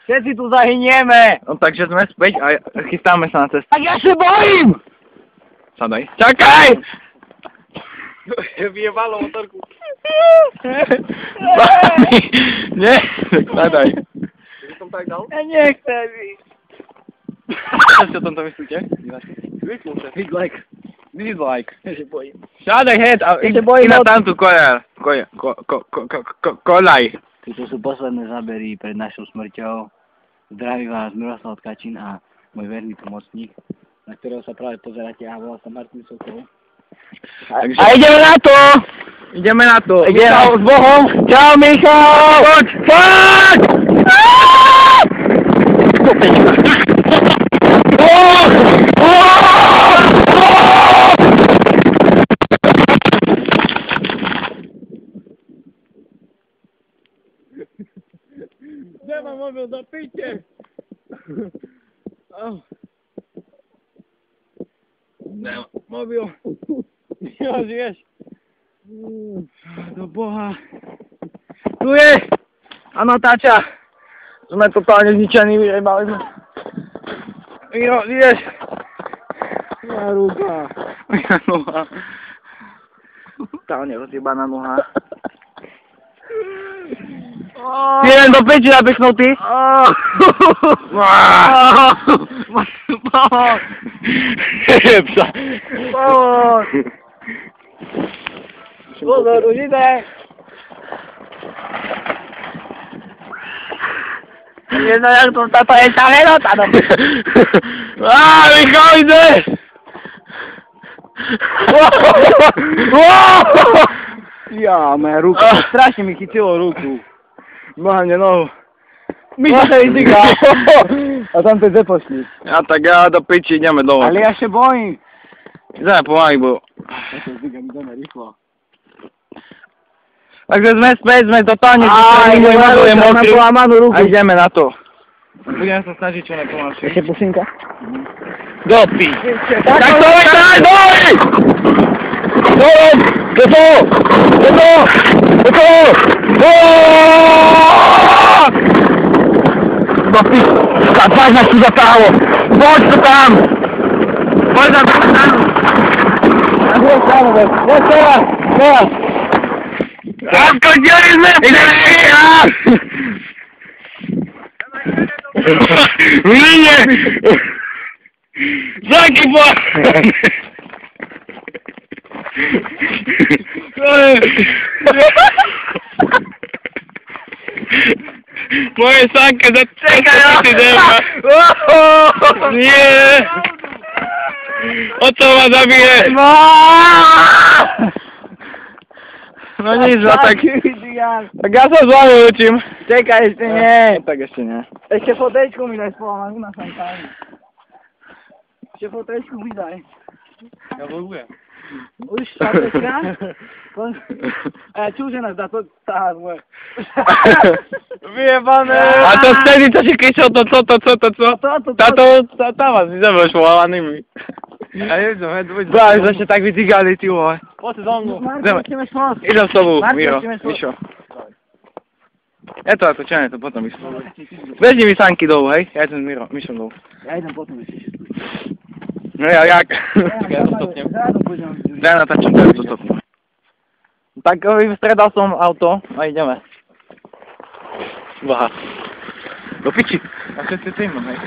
Všetci tu zahynieme! No takže sme späť a chystáme sa na cestu. Tak ja sa bojím! Sadaj. Čakaj! Vyjebalo motorku. Nie, sadaj. Že som tak dal? Ja nechcem ísť. Čo si o tomto myslíte? Big like. This is like. Ja sa bojím. Sadaj head a Ja sa bojím na od- tamtú kolaj. Toto sú posledné zábery pred našou smrťou. Zdraví vás Miroslav Tkačín a môj verný pomocník, na ktorého sa práve pozeráte a volá sa Martin Sokol. Takže... A ideme na to! Ideme na to. Michal, s Bohom! Čau, Michal! Poď! Poď! Kde mám mobil, zapíte? Nemám mobil. Jo, žiješ? Do Boha. Tu je! A natáča. Sme totálne zničení, vyjebali sme. Jo, žiješ? Moja ruka. Moja noha. Totálne rozjebaná noha. Ty len do peči napichnutý. Psa. Pozor, už ide. Jedno, jak to táto je sameno, táto. Michal, ide! Ja, moja ruka, strašne mi chytilo ruku. Hlavne nohu. My sa vyzýka. A tam to je zepošník. Ja tak ja do piči ideme dole. Ale ja sa bojím. Ideme pomaly, bo... Ja sa vyzýka, ideme rýchlo. Takže sme späť, sme totálne zničení, môj mobil je mokrý. ruku. A ideme na to. Budeme sa snažiť čo najpomalšie. Ešte pusinka? Do pi. Tak to vytáj, dole! Dole! Do toho! Do toho! Do toho! Do pi. Zapáš na tu zatáhlo. Poď to tam! Poď na druhú stranu. Na druhú stranu, veď. Poď teraz, teraz. Ako děli jsme! Líně! Záky po! Moje sánka začekajú! Nie! O to ma zabije! No nic, no tak... Tak ja sa s vami učím. Čekaj, ešte nie. No, tak ešte nie. Ešte fotečku mi daj spolu, na sankáni. Ešte fotečku mi daj. Ja vlúbujem. Už fotečka? A čuže nás dá to táhať moje. Vyjebané. A to vtedy, čo si kričal, to co? Tá vás vyzabeš volanými. Ja neviem, Bá, ešte tak vycígali, ty vole. Poď za mnou. Ideme. Ideme spolu. Idem s tobou, Marko, Miro. ideme spolu. Mišo. Ja to natočené, to potom myslím. Bežni mi sanky dolu, hej? Ja idem s Mišom dolu. Ja idem potom ešte. No ja, jak? Ja to stopnem. Daj natáčam, tak to stopnem. Tak vystredal som auto a ideme. Boha. Do piči. A všetci tým, hej.